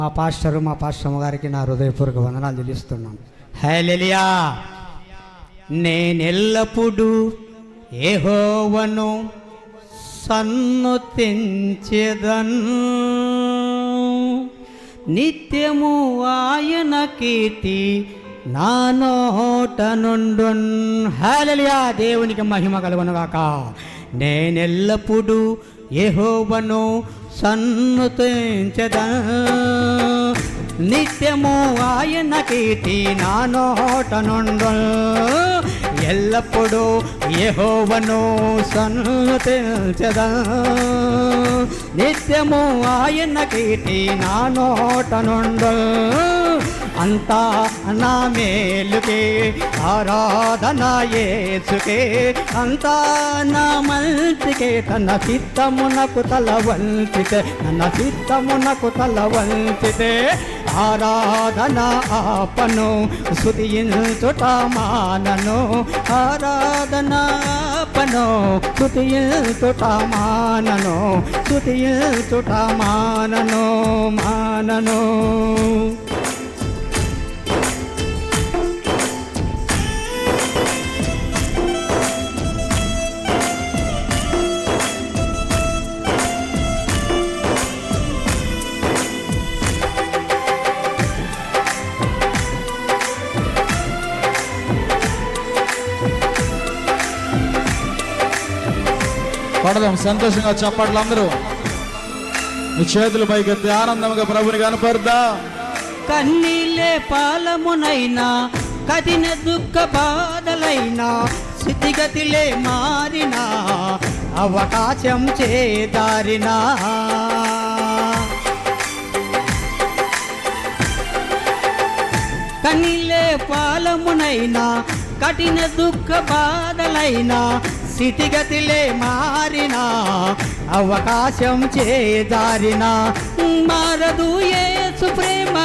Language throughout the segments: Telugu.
మా పాస్టర్ గారికి నా హృదయపూర్వక వందనాలు చెల్లిస్తున్నాను. హల్లెలూయా. నేనెల్లప్పుడూ యెహోవాను సన్నుతించెదను, నిత్యము ఆయన కీర్తి నా నోట నుండున్. హల్లెలూయా. దేవునికి మహిమ కలుగునుగాక. నేనెల్లప్పుడూ యెహోవాను సన్నుతించెదను, నిత్యము ఆయన కీర్తి నా నోట నుండున్. ఎల్లప్పుడూ యెహోవాను సన్నుతించెదను, నిత్యము ఆయన కీర్తి నా నోట నుండున్. అంతా నా మేలుకే ఆరాధన యేసుకే, అంతా నా మంచికే తన చిత్తమునకు తల వంచితే, తన చిత్తమునకు తల వంచితే ఆరాధన ఆపను, స్తుతించుట మానను. ఆరాధన ఆపను, స్తుతించుట మానను, స్తుతించుట మానను, మానను. పడదాం సంతోషంగా చప్పట్లు. అందరూ మీ చేతులు పైకెత్తి ఆనందంగా ప్రభుని కనపడదా. కన్నీళ్ళే పాలమునైనా, కఠిన దుఃఖ బాధలైనా, స్థితిగతిలే మారినా, అవకాశం చేదారినా, కన్నీళ్ళే పాలమునైనా, కఠిన దుఃఖ బాధలైనా, స్థితిగతిలే మారినా, అవకాశం చేదారినా, మారదు యేసు ప్రేమ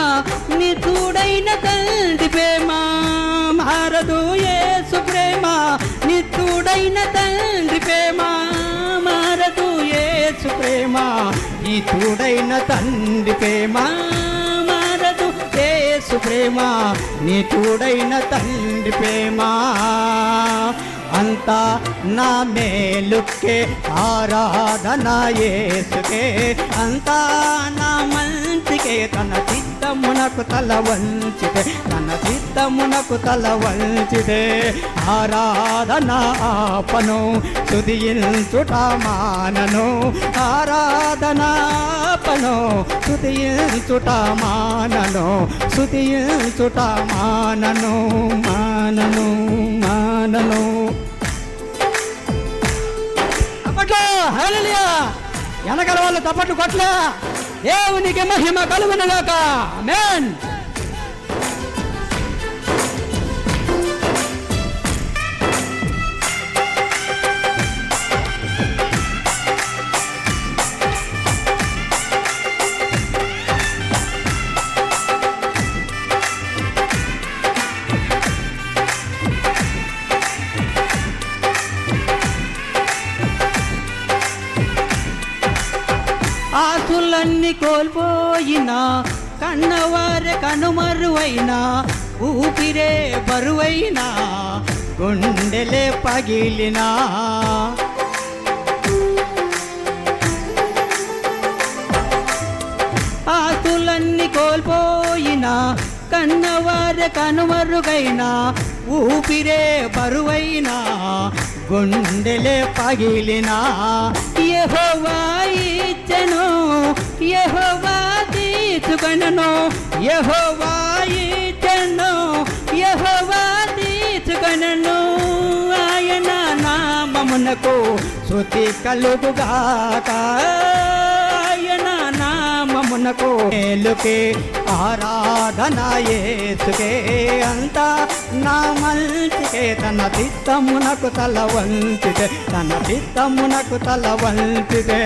నిత్యుడైన తండ్రి ప్రేమ. మారదు యేసు ప్రేమ నిత్యుడైన తండ్రి ప్రేమ. మారదు యేసు ప్రేమ నిత్యుడైన తండ్రి ప్రేమ. మారదు యేసు ప్రేమ నిత్యుడైన తండ్రి ప్రేమ. అంతా నా మేలుకే ఆరాధన యేసుకే, అంతా నా మంచికే తన చిత్తమునకు తల వంచితే, తన చిత్తమునకు తల వంచితే ఆరాధన ఆపను, స్తుతించుట మానను. ఆరాధన ఆపను, స్తుతించుట మానను, స్తుతించుట మానను, మానను, మానను. హల్లెలూయా. వెనకల వాళ్ళు తప్పట్లు కొట్లే. దేవునికి మహిమ కలుగునుగాక. ఆమేన్. ఆశలన్నీ కోల్పోయినా, కన్నవారే కనుమరువైనా, ఊపిరే బరువైనా, గుండెలే పగిలినా, ఆశలన్నీ కోల్పోయినా, కన్నవారే కనుమరుగైనా, ఊపిరే బరువైనా, గుండెలే పగిలినా, యెహోవా ఇచ్చెను, యెహోవా తీసుకొనెను, యెహోవా ఇచ్చెను, యెహోవా తీసుకొనెను. ఆయన నామమునకు స్తుతి కలుగుగాక. ఆయన నామమునకు మేలుకే ఆరాధన యేసుకే, అంతా నా మంచికే తన చిత్తమునకు తల వంచితే, తన చిత్తమునకు తల వంచితే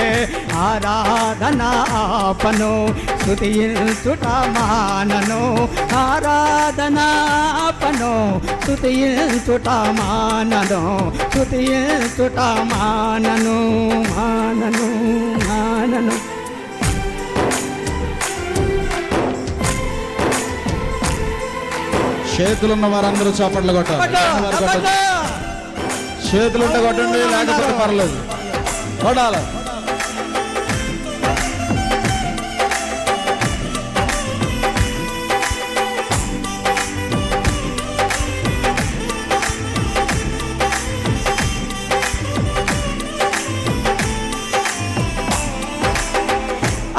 ఆరాధన ఆపను, స్తుతించుట మానను. ఆరాధన ఆపను, స్తుతించుట మానను, స్తుతించుట మానను, మానను, మానను. చేతులున్న వారందరూ చప్పట్లు కొట్టాలి. చేతులుంటే కొట్టండి, లేకపోతే పర్లేదు, కొట్టాలి.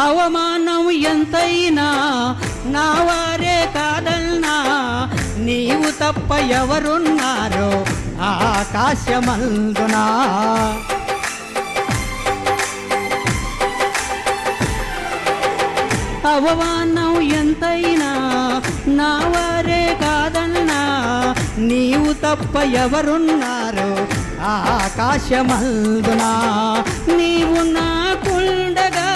అవమానం ఎంతైనా నా వారే కాదన్నా, నీవు తప్ప ఎవరున్నారో ఆకాశమందునా. అవమానం ఎంతైనా నా వారే కాదన్నా, నీవు తప్ప ఎవరున్నారో ఆకాశమందునా. నీవు నాకుండగా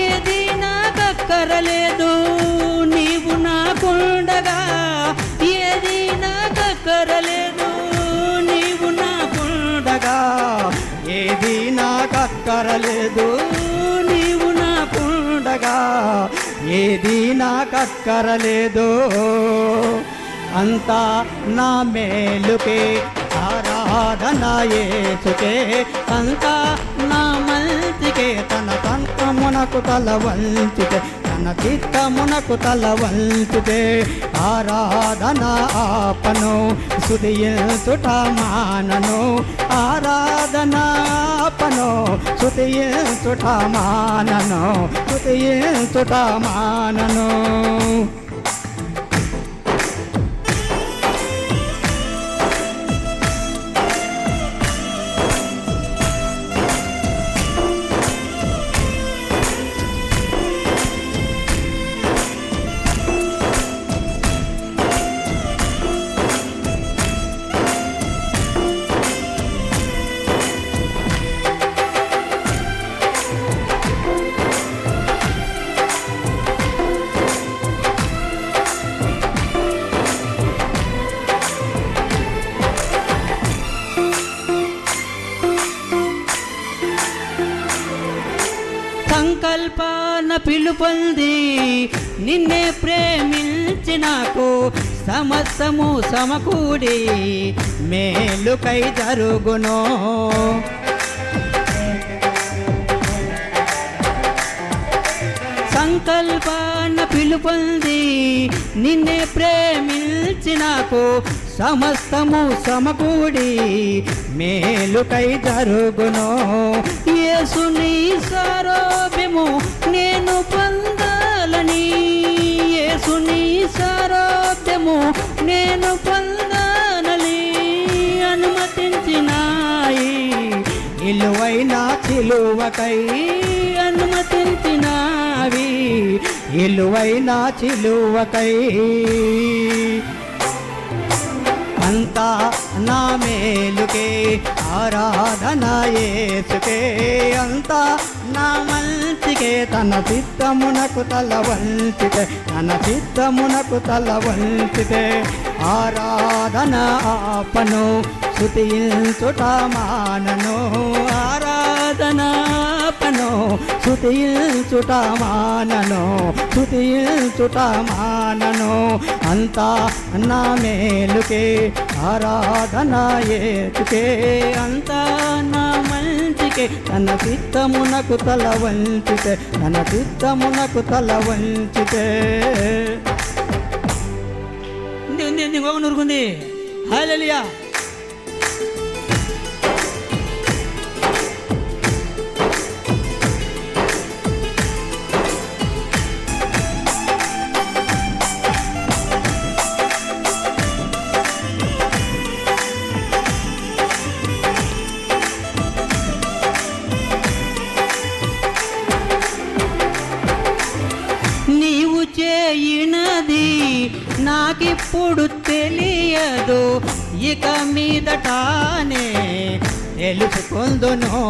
ఏది నాకక్కరలేదు, నీవు నాకుండగా ఏది నాకక్కరలేదు, నీవు నాకుండగా ఏది నాకక్కరలేదు, నీవు నాకుండగా ఏది నాకక్కరలేదు. అంతా నా మేలుకే ఆరాధన యేసుకే, అంతా నా మంచికే తన తంత్రమునకు తల వంచితే, తన చిత్తమునకు తల వంచితే. ఆరాధన ఆపను స్తుతించుట మానను, ఆరాధన ఆపను స్తుతించుట మానను, స్తుతించుట మానను. సంకల్పాన పిలుపొంది నిన్నే ప్రేమించి నాకు, సమస్తము సమకూడి మేలుకై జరుగును. సంకల్పాన పిలుపొంది నిన్నే ప్రేమించి నాకు, సమస్తము సమకూడి మేలుకై జరుగును. యేసుని సారోభ్యము నేను పొందాలని, యేసుని సారోభ్యము నేను పొందాలని అనుమతించినాయి ఇలువైన చిలువకై, అనుమతించినావి ఇలువైన చిలువకై. అంతా నా మేలుకే ఆరాధన యేసుకే, అంతా నా మంచికే తన చిత్తమునకు తల వంచితే, తన చిత్తమునకు తల వంచితే. ఆరాధన ఆపను స్తుతించుట మానను, ఆరాధన ఆపను స్తుతించుట మానను, స్తుతించుట మానను. అంతా నా మేలుకే ఆరాధన యేసుకే, అంతా నా మంచికే తన చిత్తమునకు తల వంచితే, తన చిత్తమునకు తల వంచితే. ఇంకొక నూరుకుంది. హల్లెలూయా. నీవు చేయినది నాకిప్పుడు తెలియదు, ఇక మీదటానే తెలుసుకుందును.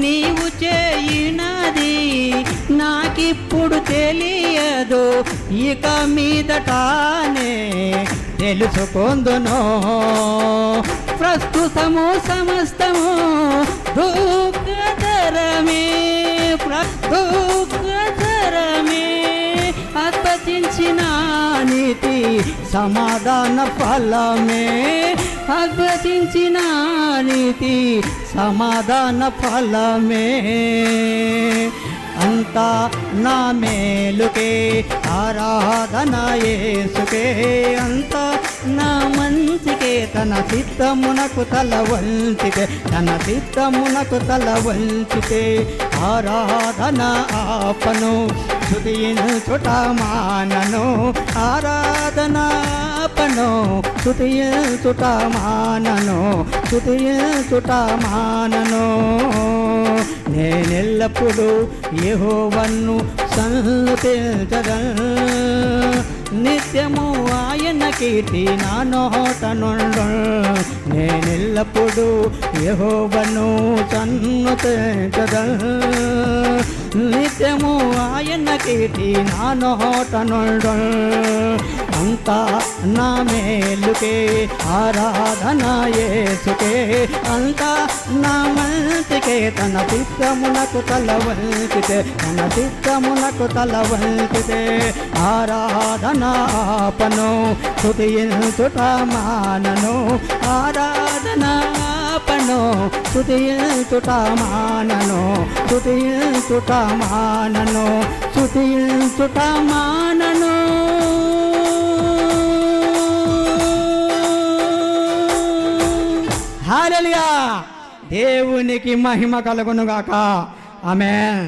నీవు చేయినది నాకిప్పుడు తెలియదు, ఇక మీదటానే తెలుసుకుందును. ప్రస్తుతము సమస్తము దుఃఖతరమే, దుఃఖతరమే అద్భుతించిన నీతి సమాధాన ఫలమే అద్భుతించిన నీతి సమాధాన ఫలమే అంతా నా మేలుకే ఆరాధన యేసుకే అంతా నా మంచికే తన చిత్తమునకు తల వంచితే తన చిత్తమునకు తల వంచితే ఆరాధన ఆపను స్తుతించుట మానను ఆరాధన ఆపను స్తుతించుట మానను స్తుతించుట మానను నేనెల్లప్పుడూ యెహోవాను సన్నుతించెదను నిత్యము ఆయన కీర్తి నా నోట నుండు నేనెల్లప్పుడూ యెహోవాను సన్నుతించెదను నిత్యము ఆయన కీర్తి నా నోట నుండు అంతా నా మేలుకే ఆరాధన యేసుకే అంతా నా మంచికే తన చిత్తమునకు తల వంచితే తన చిత్తమునకు తల వంచితే ఆరాధన ఆపను స్తుతించుట మానను ఆరాధన ఆపను స్తుతించుట మానను స్తుతించుట మానను స్తుతించుట మానను హల్లెలూయా దేవునికి మహిమ కలుగును గాక ఆమేన్.